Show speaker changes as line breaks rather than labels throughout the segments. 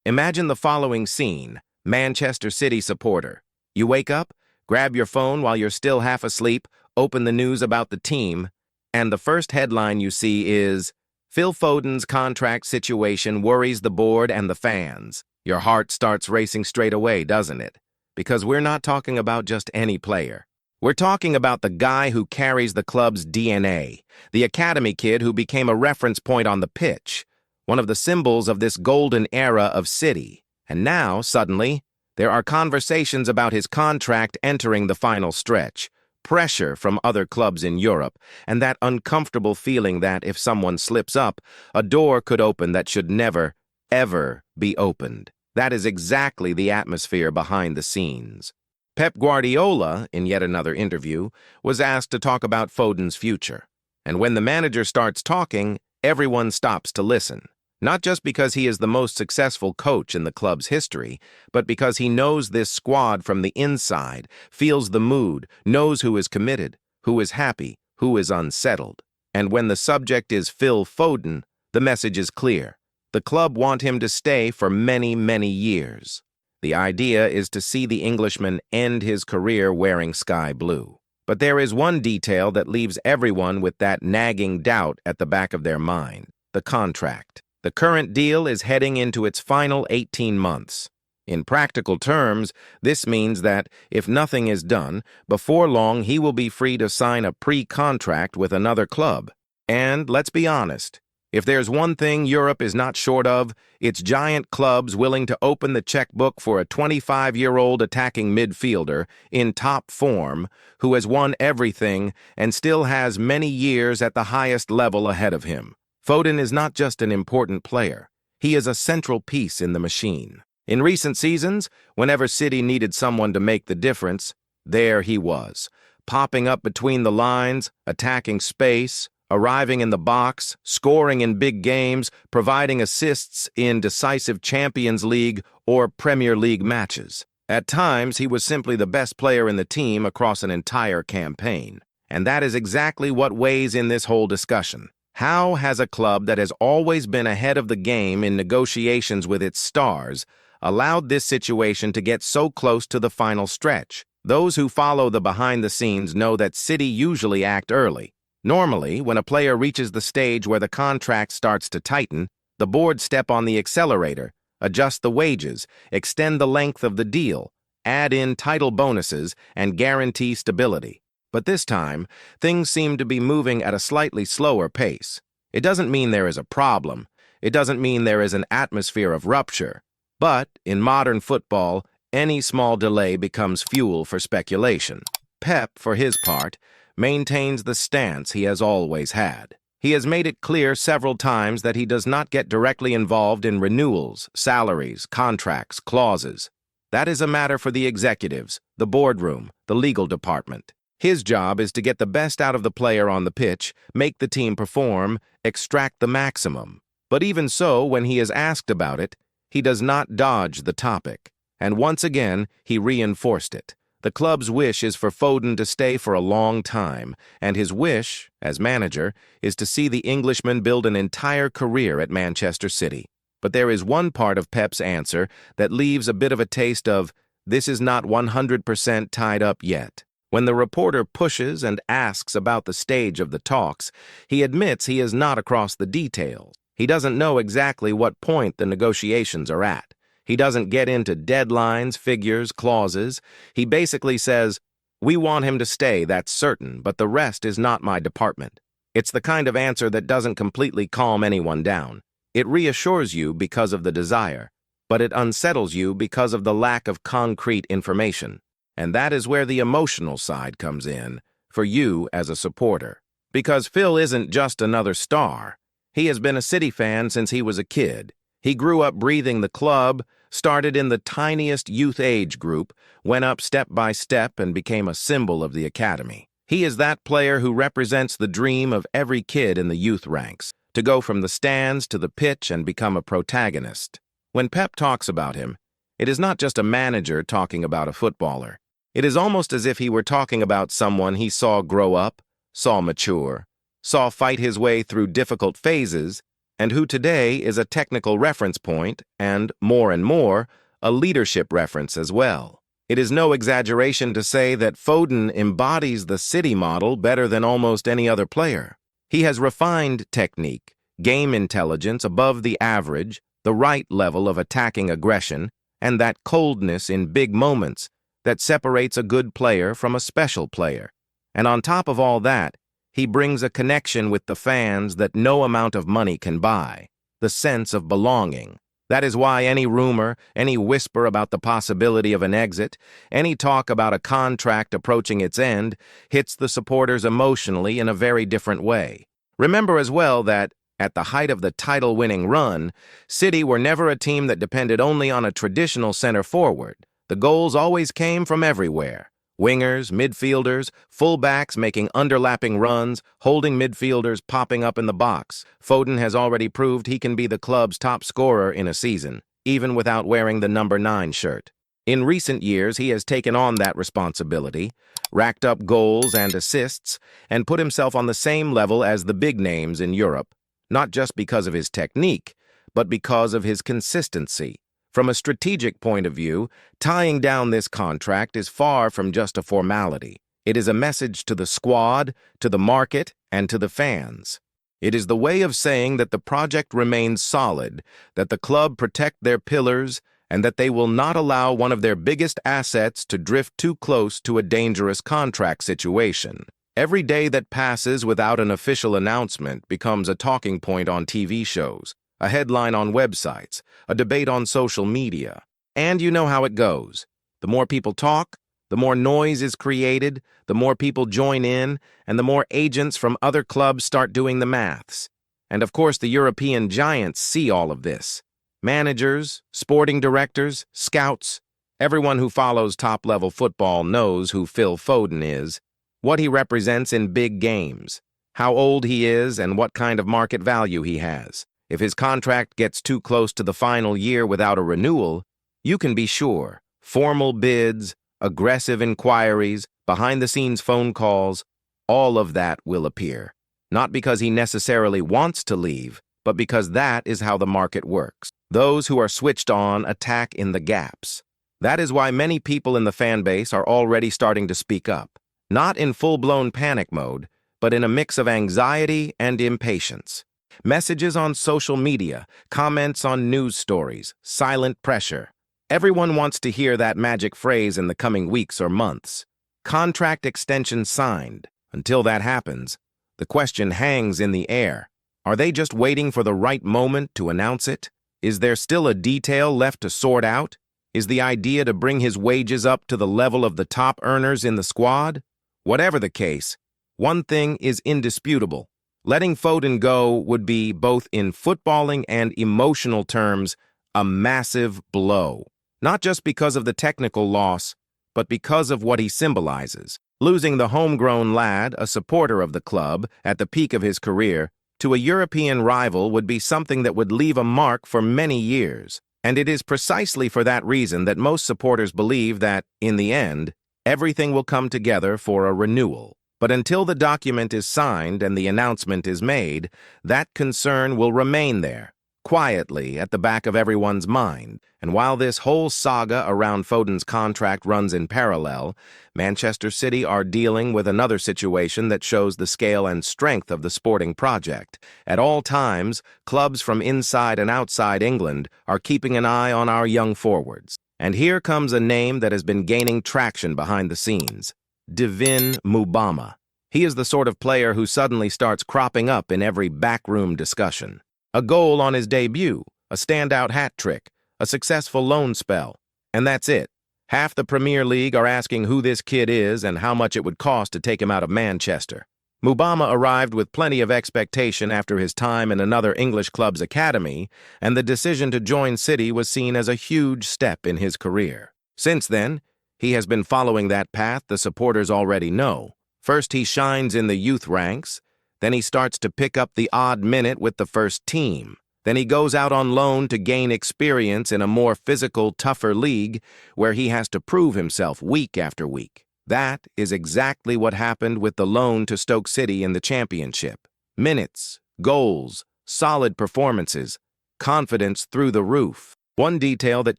Imagine the following scene. Manchester City supporter. You wake up, grab your phone while you're still half asleep, open the news about the team, and the first headline you see is, Phil Foden's contract situation worries the board and the fans. Your heart starts racing straight away, doesn't it? Because we're not talking about just any player. We're talking about the guy who carries the club's DNA, the academy kid who became a reference point on the pitch, one of the symbols of this golden era of City. And now, suddenly, there are conversations about his contract entering the final stretch, pressure from other clubs in Europe, and that uncomfortable feeling that if someone slips up, a door could open that should never, ever be opened. That is exactly the atmosphere behind the scenes. Pep Guardiola, in yet another interview, was asked to talk about Foden's future. And when the manager starts talking, everyone stops to listen. Not just because he is the most successful coach in the club's history, but because he knows this squad from the inside, feels the mood, knows who is committed, who is happy, who is unsettled. And when the subject is Phil Foden, the message is clear. The club want him to stay for many, many years. The idea is to see the Englishman end his career wearing sky blue. But there is one detail that leaves everyone with that nagging doubt at the back of their mind: the contract. The current deal is heading into its final 18 months. In practical terms, this means that, if nothing is done, before long he will be free to sign a pre-contract with another club. And, let's be honest, if there's one thing Europe is not short of, it's giant clubs willing to open the checkbook for a 25-year-old attacking midfielder in top form who has won everything and still has many years at the highest level ahead of him. Foden is not just an important player. He is a central piece in the machine. In recent seasons, whenever City needed someone to make the difference, there he was, popping up between the lines, attacking space, arriving in the box, scoring in big games, providing assists in decisive Champions League or Premier League matches. At times, he was simply the best player in the team across an entire campaign. And that is exactly what weighs in this whole discussion. How has a club that has always been ahead of the game in negotiations with its stars allowed this situation to get so close to the final stretch? Those who follow the behind-the-scenes know that City usually act early. Normally, when a player reaches the stage where the contract starts to tighten, the board step on the accelerator, adjust the wages, extend the length of the deal, add in title bonuses, and guarantee stability. But this time, things seem to be moving at a slightly slower pace. It doesn't mean there is a problem. It doesn't mean there is an atmosphere of rupture. But, in modern football, any small delay becomes fuel for speculation. Pep, for his part, maintains the stance he has always had. He has made it clear several times that he does not get directly involved in renewals, salaries, contracts, clauses. That is a matter for the executives, the boardroom, the legal department. His job is to get the best out of the player on the pitch, make the team perform, extract the maximum. But even so, when he is asked about it, he does not dodge the topic. And once again, he reinforced it. The club's wish is for Foden to stay for a long time, and his wish, as manager, is to see the Englishman build an entire career at Manchester City. But there is one part of Pep's answer that leaves a bit of a taste of, this is not 100% tied up yet. When the reporter pushes and asks about the stage of the talks, he admits he is not across the details. He doesn't know exactly what point the negotiations are at. He doesn't get into deadlines, figures, clauses. He basically says, we want him to stay, that's certain, but the rest is not my department. It's the kind of answer that doesn't completely calm anyone down. It reassures you because of the desire, but it unsettles you because of the lack of concrete information. And that is where the emotional side comes in, for you as a supporter. Because Phil isn't just another star. He has been a City fan since he was a kid. He grew up breathing the club, started in the tiniest youth age group, went up step by step and became a symbol of the academy. He is that player who represents the dream of every kid in the youth ranks, to go from the stands to the pitch and become a protagonist. When Pep talks about him, it is not just a manager talking about a footballer. It is almost as if he were talking about someone he saw grow up, saw mature, saw fight his way through difficult phases, and who today is a technical reference point and more, a leadership reference as well. It is no exaggeration to say that Foden embodies the City model better than almost any other player. He has refined technique, game intelligence above the average, the right level of attacking aggression, and that coldness in big moments that separates a good player from a special player. And on top of all that, he brings a connection with the fans that no amount of money can buy, the sense of belonging. That is why any rumor, any whisper about the possibility of an exit, any talk about a contract approaching its end, hits the supporters emotionally in a very different way. Remember as well that, at the height of the title-winning run, City were never a team that depended only on a traditional center forward. The goals always came from everywhere. Wingers, midfielders, fullbacks making underlapping runs, holding midfielders popping up in the box. Foden has already proved he can be the club's top scorer in a season, even without wearing the number 9 shirt. In recent years, he has taken on that responsibility, racked up goals and assists, and put himself on the same level as the big names in Europe, not just because of his technique, but because of his consistency. From a strategic point of view, tying down this contract is far from just a formality. It is a message to the squad, to the market, and to the fans. It is the way of saying that the project remains solid, that the club protect their pillars, and that they will not allow one of their biggest assets to drift too close to a dangerous contract situation. Every day that passes without an official announcement becomes a talking point on TV shows, a headline on websites, a debate on social media. And you know how it goes. The more people talk, the more noise is created, the more people join in, and the more agents from other clubs start doing the maths. And of course, the European giants see all of this. Managers, sporting directors, scouts, everyone who follows top-level football knows who Phil Foden is, what he represents in big games, how old he is, and what kind of market value he has. If his contract gets too close to the final year without a renewal, you can be sure formal bids, aggressive inquiries, behind-the-scenes phone calls, all of that will appear. Not because he necessarily wants to leave, but because that is how the market works. Those who are switched on attack in the gaps. That is why many people in the fan base are already starting to speak up. Not in full-blown panic mode, but in a mix of anxiety and impatience. Messages on social media, comments on news stories, silent pressure. Everyone wants to hear that magic phrase in the coming weeks or months. Contract extension signed. Until that happens, the question hangs in the air. Are they just waiting for the right moment to announce it? Is there still a detail left to sort out? Is the idea to bring his wages up to the level of the top earners in the squad? Whatever the case, one thing is indisputable. Letting Foden go would be, both in footballing and emotional terms, a massive blow. Not just because of the technical loss, but because of what he symbolizes. Losing the homegrown lad, a supporter of the club, at the peak of his career, to a European rival would be something that would leave a mark for many years. And it is precisely for that reason that most supporters believe that, in the end, everything will come together for a renewal. But until the document is signed and the announcement is made, that concern will remain there, quietly at the back of everyone's mind. And while this whole saga around Foden's contract runs in parallel, Manchester City are dealing with another situation that shows the scale and strength of the sporting project. At all times, clubs from inside and outside England are keeping an eye on our young forwards. And here comes a name that has been gaining traction behind the scenes. Devin Mubama. He is the sort of player who suddenly starts cropping up in every backroom discussion. A goal on his debut, a standout hat trick, a successful loan spell, and that's it. Half the Premier League are asking who this kid is and how much it would cost to take him out of Manchester. Mubama arrived with plenty of expectation after his time in another English club's academy, and the decision to join City was seen as a huge step in his career. Since then, he has been following that path the supporters already know. First, he shines in the youth ranks. Then he starts to pick up the odd minute with the first team. Then he goes out on loan to gain experience in a more physical, tougher league where he has to prove himself week after week. That is exactly what happened with the loan to Stoke City in the Championship. Minutes, goals, solid performances, confidence through the roof. One detail that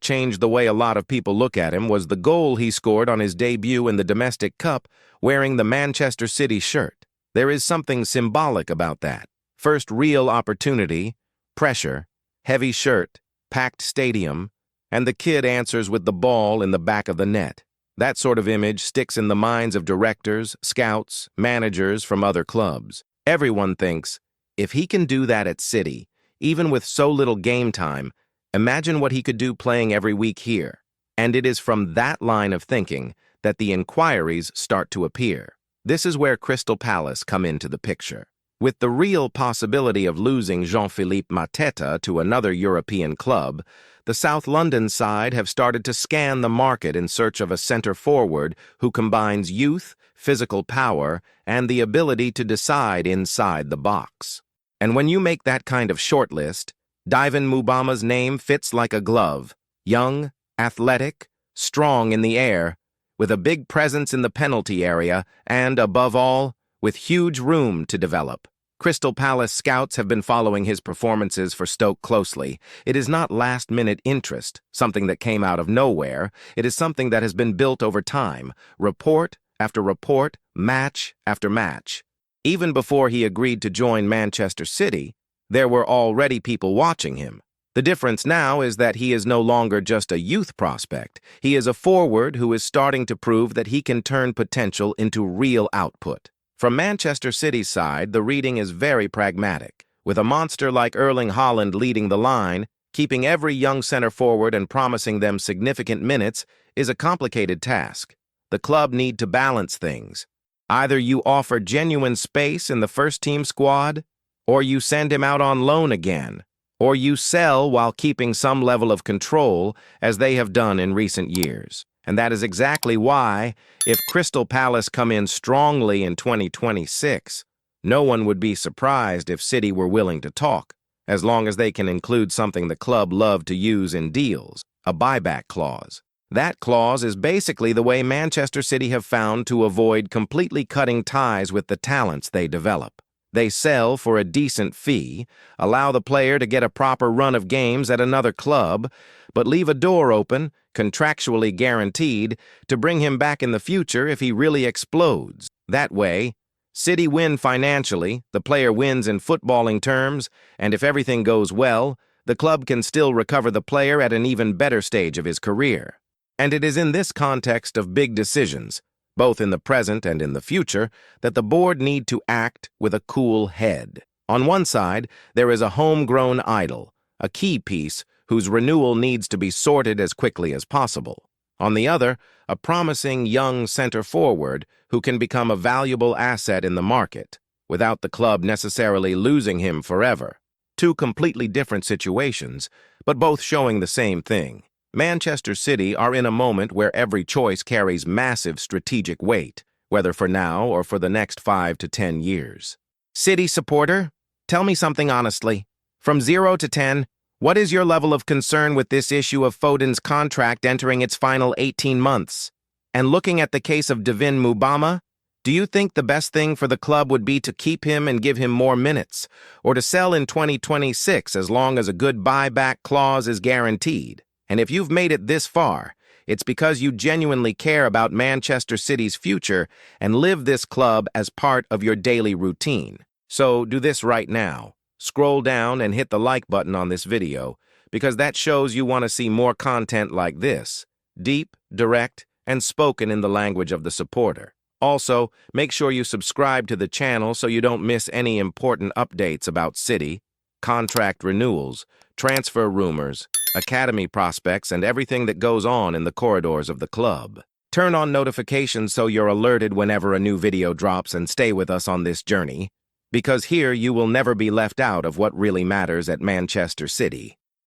changed the way a lot of people look at him was the goal he scored on his debut in the Domestic Cup wearing the Manchester City shirt. There is something symbolic about that. First real opportunity, pressure, heavy shirt, packed stadium, and the kid answers with the ball in the back of the net. That sort of image sticks in the minds of directors, scouts, managers from other clubs. Everyone thinks, if he can do that at City, even with so little game time, imagine what he could do playing every week here. And it is from that line of thinking that the inquiries start to appear. This is where Crystal Palace come into the picture. With the real possibility of losing Jean-Philippe Mateta to another European club, the South London side have started to scan the market in search of a center-forward who combines youth, physical power, and the ability to decide inside the box. And when you make that kind of shortlist, Devin Mubama's name fits like a glove. Young, athletic, strong in the air, with a big presence in the penalty area, and, above all, with huge room to develop. Crystal Palace scouts have been following his performances for Stoke closely. It is not last-minute interest, something that came out of nowhere. It is something that has been built over time, report after report, match after match. Even before he agreed to join Manchester City, there were already people watching him. The difference now is that he is no longer just a youth prospect. He is a forward who is starting to prove that he can turn potential into real output. From Manchester City's side, the reading is very pragmatic. With a monster like Erling Haaland leading the line, keeping every young center-forward and promising them significant minutes is a complicated task. The club need to balance things. Either you offer genuine space in the first-team squad, or you send him out on loan again, or you sell while keeping some level of control, as they have done in recent years. And that is exactly why, if Crystal Palace come in strongly in 2026, no one would be surprised if City were willing to talk, as long as they can include something the club loved to use in deals, a buyback clause. That clause is basically the way Manchester City have found to avoid completely cutting ties with the talents they develop. They sell for a decent fee, allow the player to get a proper run of games at another club, but leave a door open, contractually guaranteed, to bring him back in the future if he really explodes. That way, City win financially, the player wins in footballing terms, and if everything goes well, the club can still recover the player at an even better stage of his career. And it is in this context of big decisions, both in the present and in the future, that the board need to act with a cool head. On one side, there is a homegrown idol, a key piece whose renewal needs to be sorted as quickly as possible. On the other, a promising young center-forward who can become a valuable asset in the market, without the club necessarily losing him forever. Two completely different situations, but both showing the same thing. Manchester City are in a moment where every choice carries massive strategic weight, whether for now or for the next 5 to 10 years. City supporter, tell me something honestly. From 0 to 10, what is your level of concern with this issue of Foden's contract entering its final 18 months? And looking at the case of Devin Mubama, do you think the best thing for the club would be to keep him and give him more minutes, or to sell in 2026 as long as a good buyback clause is guaranteed? And if you've made it this far, it's because you genuinely care about Manchester City's future and live this club as part of your daily routine. So do this right now. Scroll down and hit the like button on this video, because that shows you want to see more content like this, deep, direct, and spoken in the language of the supporter. Also, make sure you subscribe to the channel so you don't miss any important updates about City, contract renewals, transfer rumors, academy prospects, and everything that goes on in the corridors of the club. Turn on notifications so you're alerted whenever a new video drops, and stay with us on this journey, because here you will never be left out of what really matters at Manchester City.